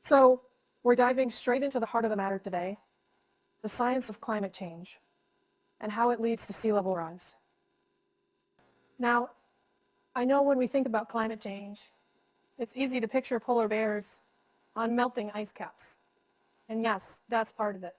So, we're diving straight into the heart of the matter today, the science of climate change and how it leads to sea level rise. Now, I know when we think about climate change, it's easy to picture polar bears on melting ice caps. And yes, that's part of it.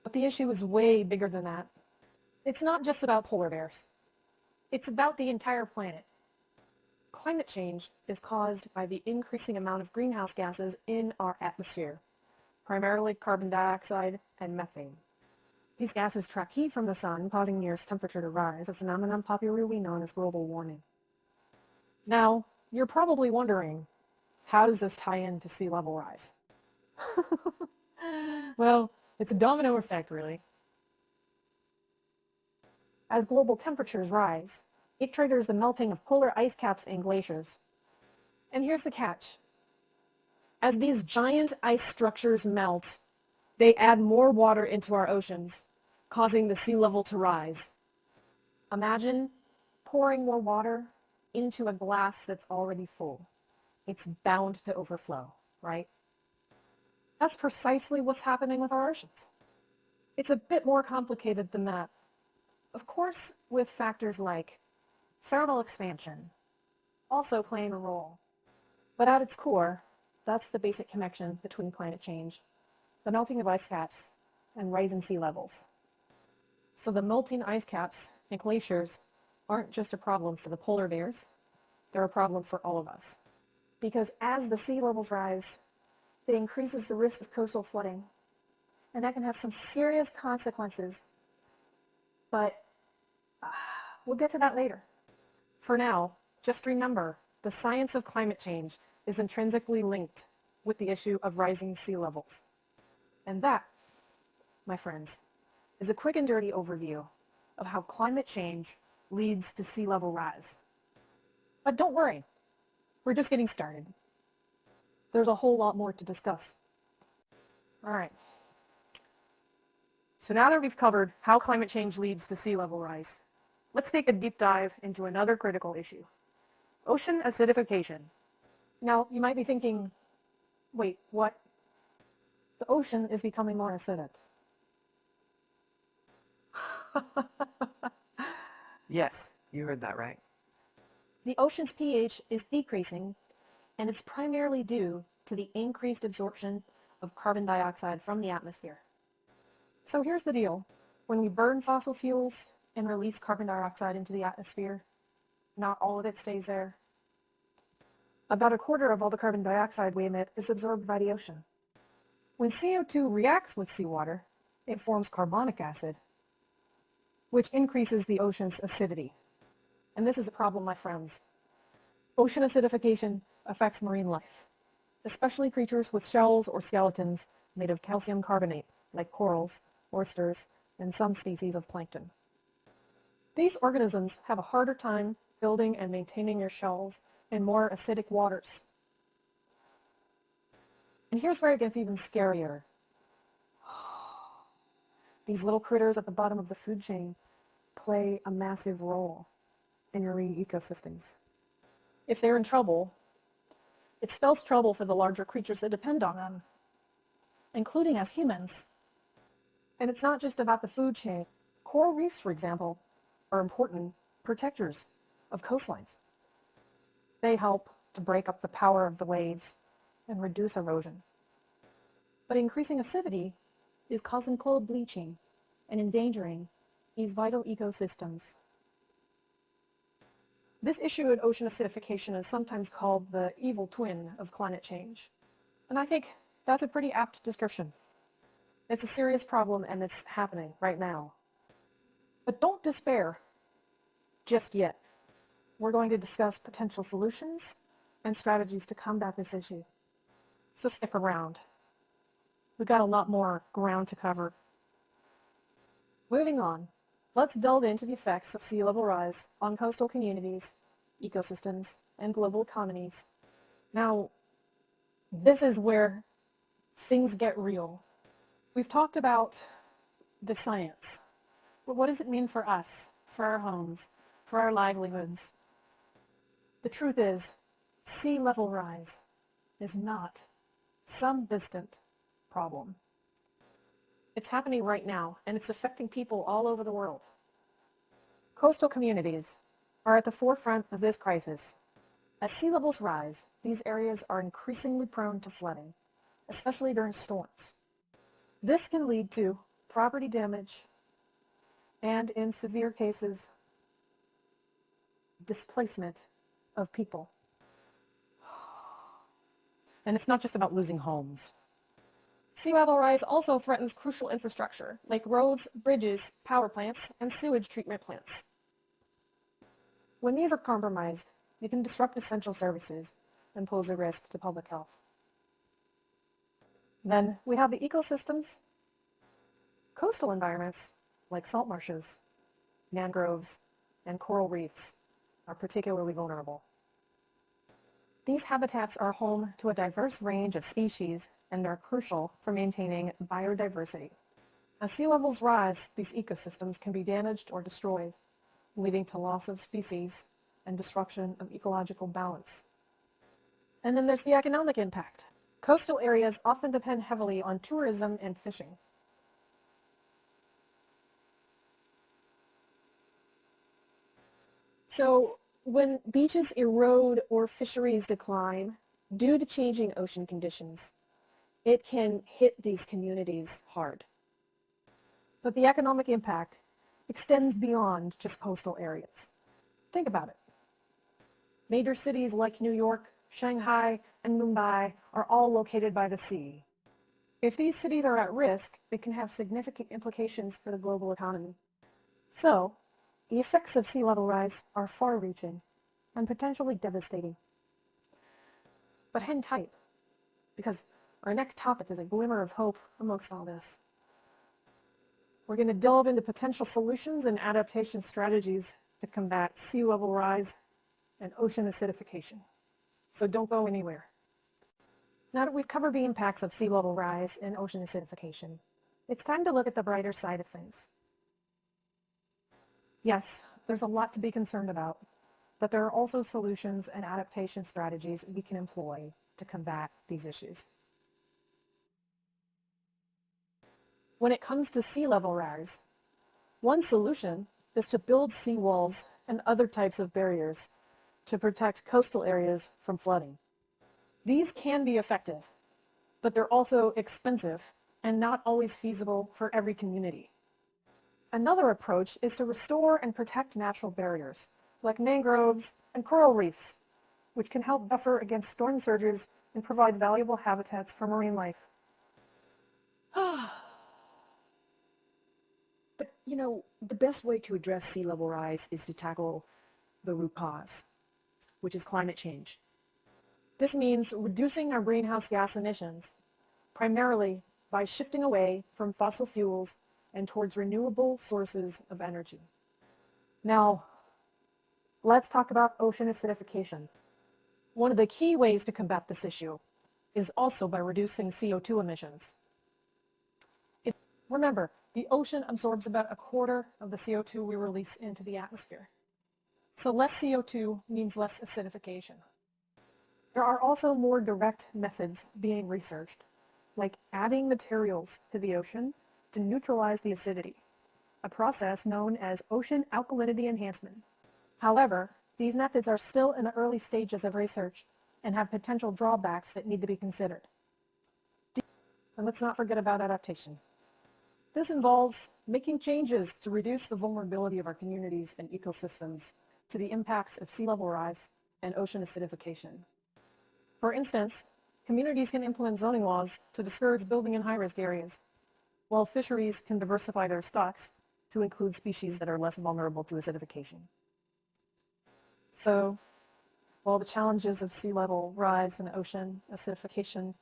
But the issue is way bigger than that. It's not just about polar bears. It's about the entire planet. Climate change is caused by the increasing amount of greenhouse gases in our atmosphere, primarily carbon dioxide and methane. These gases trap heat from the sun, causing the Earth's temperature to rise, a phenomenon popularly known as global warming. Now, you're probably wondering, how does this tie into sea level rise? Well, it's a domino effect, really. As global temperatures rise, it triggers the melting of polar ice caps and glaciers. And here's the catch. As these giant ice structures melt, they add more water into our oceans, causing the sea level to rise. Imagine pouring more water into a glass that's already full. It's bound to overflow, right? That's precisely what's happening with our oceans. It's a bit more complicated than that. Of course, with factors like thermal expansion also playing a role. But at its core, that's the basic connection between climate change, the melting of ice caps, and rising sea levels. So the melting ice caps and glaciers aren't just a problem for the polar bears, they're a problem for all of us. Because as the sea levels rise, it increases the risk of coastal flooding, and that can have some serious consequences. But we'll get to that later. For now, just remember, the science of climate change is intrinsically linked with the issue of rising sea levels. And that, my friends, is a quick and dirty overview of how climate change leads to sea level rise. But don't worry, we're just getting started. There's a whole lot more to discuss. All right. So now that we've covered how climate change leads to sea level rise, let's take a deep dive into another critical issue, ocean acidification. Now, you might be thinking, wait, what? The ocean is becoming more acidic. Yes, you heard that right. The ocean's pH is decreasing, and it's primarily due to the increased absorption of carbon dioxide from the atmosphere. So here's the deal. When we burn fossil fuels and release carbon dioxide into the atmosphere, not all of it stays there. About a quarter of all the carbon dioxide we emit is absorbed by the ocean. When CO2 reacts with seawater, it forms carbonic acid, which increases the ocean's acidity. And this is a problem, my friends. Ocean acidification affects marine life, especially creatures with shells or skeletons made of calcium carbonate, like corals, oysters, and some species of plankton. These organisms have a harder time building and maintaining their shells in more acidic waters. And here's where it gets even scarier. These little critters at the bottom of the food chain play a massive role in marine ecosystems. If they're in trouble, it spells trouble for the larger creatures that depend on them, including us humans. And it's not just about the food chain. Coral reefs, for example, are important protectors of coastlines. They help to break up the power of the waves and reduce erosion. But increasing acidity is causing coral bleaching and endangering these vital ecosystems. This issue in ocean acidification is sometimes called the evil twin of climate change. And I think that's a pretty apt description. It's a serious problem and it's happening right now. But don't despair just yet. We're going to discuss potential solutions and strategies to combat this issue. So stick around. We've got a lot more ground to cover. Moving on, let's delve into the effects of sea level rise on coastal communities, ecosystems, and global economies. Now, this is where things get real. We've talked about the science, but what does it mean for us, for our homes, for our livelihoods? The truth is, sea level rise is not some distant problem. It's happening right now, and it's affecting people all over the world. Coastal communities are at the forefront of this crisis. As sea levels rise, these areas are increasingly prone to flooding, especially during storms. This can lead to property damage and, in severe cases, displacement of people. And it's not just about losing homes. Sea level rise also threatens crucial infrastructure, like roads, bridges, power plants, and sewage treatment plants. When these are compromised, they can disrupt essential services and pose a risk to public health. Then we have the ecosystems. Coastal environments, like salt marshes, mangroves, and coral reefs, are particularly vulnerable. These habitats are home to a diverse range of species and are crucial for maintaining biodiversity. As sea levels rise, these ecosystems can be damaged or destroyed, leading to loss of species and disruption of ecological balance. And then there's the economic impact. Coastal areas often depend heavily on tourism and fishing. So when beaches erode or fisheries decline due to changing ocean conditions, it can hit these communities hard. But the economic impact extends beyond just coastal areas. Think about it. Major cities like New York, Shanghai, and Mumbai are all located by the sea. If these cities are at risk, it can have significant implications for the global economy. So, the effects of sea level rise are far-reaching and potentially devastating. But hang tight, because our next topic is a glimmer of hope amongst all this. We're going to delve into potential solutions and adaptation strategies to combat sea level rise and ocean acidification. So don't go anywhere. Now that we've covered the impacts of sea level rise and ocean acidification, it's time to look at the brighter side of things. Yes, there's a lot to be concerned about, but there are also solutions and adaptation strategies we can employ to combat these issues. When it comes to sea level rise, one solution is to build seawalls and other types of barriers to protect coastal areas from flooding. These can be effective, but they're also expensive and not always feasible for every community. Another approach is to restore and protect natural barriers, like mangroves and coral reefs, which can help buffer against storm surges and provide valuable habitats for marine life. But, the best way to address sea level rise is to tackle the root cause, which is climate change. This means reducing our greenhouse gas emissions, primarily by shifting away from fossil fuels and towards renewable sources of energy. Now, let's talk about ocean acidification. One of the key ways to combat this issue is also by reducing CO2 emissions. Remember, the ocean absorbs about a quarter of the CO2 we release into the atmosphere. So less CO2 means less acidification. There are also more direct methods being researched, like adding materials to the ocean to neutralize the acidity, a process known as ocean alkalinity enhancement. However, these methods are still in the early stages of research and have potential drawbacks that need to be considered. And let's not forget about adaptation. This involves making changes to reduce the vulnerability of our communities and ecosystems to the impacts of sea level rise and ocean acidification. For instance, communities can implement zoning laws to discourage building in high-risk areas, while fisheries can diversify their stocks to include species that are less vulnerable to acidification. So, while the challenges of sea level rise and ocean acidification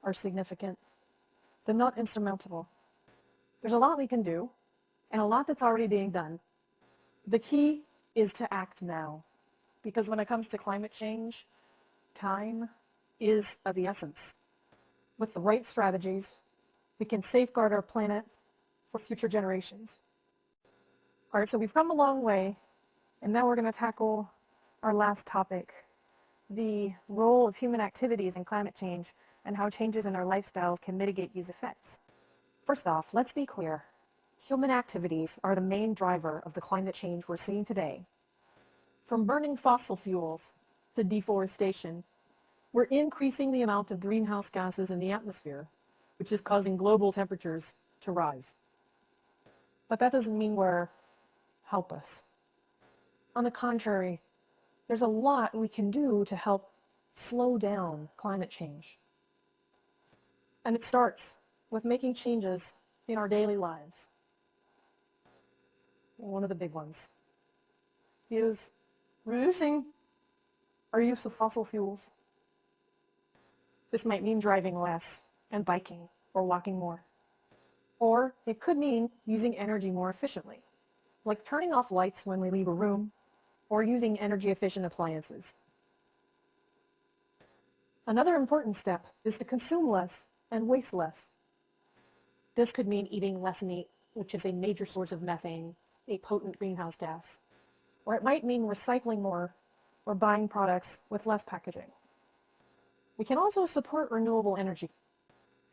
are significant, they're not insurmountable. There's a lot we can do, and a lot that's already being done. The key is to act now, because when it comes to climate change, time is of the essence. With the right strategies, we can safeguard our planet for future generations. All right, so we've come a long way, and now we're going to tackle our last topic, the role of human activities in climate change and how changes in our lifestyles can mitigate these effects. First off, let's be clear. Human activities are the main driver of the climate change we're seeing today. From burning fossil fuels to deforestation, we're increasing the amount of greenhouse gases in the atmosphere, which is causing global temperatures to rise. But that doesn't mean we're helpless. On the contrary, there's a lot we can do to help slow down climate change. And it starts with making changes in our daily lives. One of the big ones is reducing our use of fossil fuels. This might mean driving less and biking or walking more. Or it could mean using energy more efficiently, like turning off lights when we leave a room or using energy-efficient appliances. Another important step is to consume less and waste less. This could mean eating less meat, which is a major source of methane, a potent greenhouse gas. Or it might mean recycling more or buying products with less packaging. We can also support renewable energy.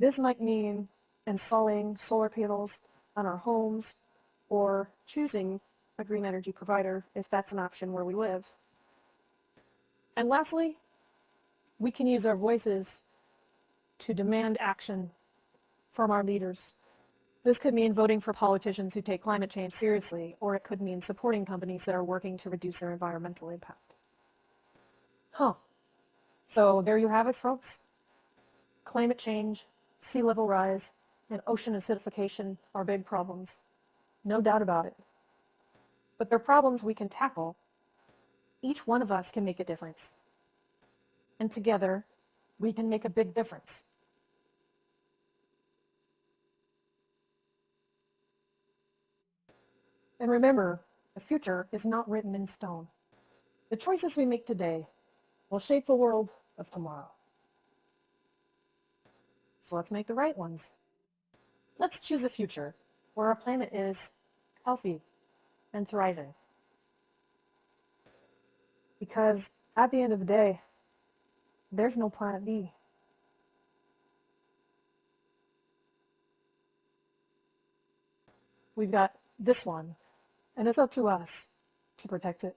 This might mean installing solar panels on our homes or choosing a green energy provider if that's an option where we live. And lastly, we can use our voices to demand action from our leaders. This could mean voting for politicians who take climate change seriously, or it could mean supporting companies that are working to reduce their environmental impact. So there you have it, folks. Climate change, sea level rise, and ocean acidification are big problems. No doubt about it. But they're problems we can tackle. Each one of us can make a difference. And together, we can make a big difference. And remember, the future is not written in stone. The choices we make today will shape the world of tomorrow. So let's make the right ones. Let's choose a future where our planet is healthy and thriving. Because at the end of the day, there's no planet B. We've got this one, and it's up to us to protect it.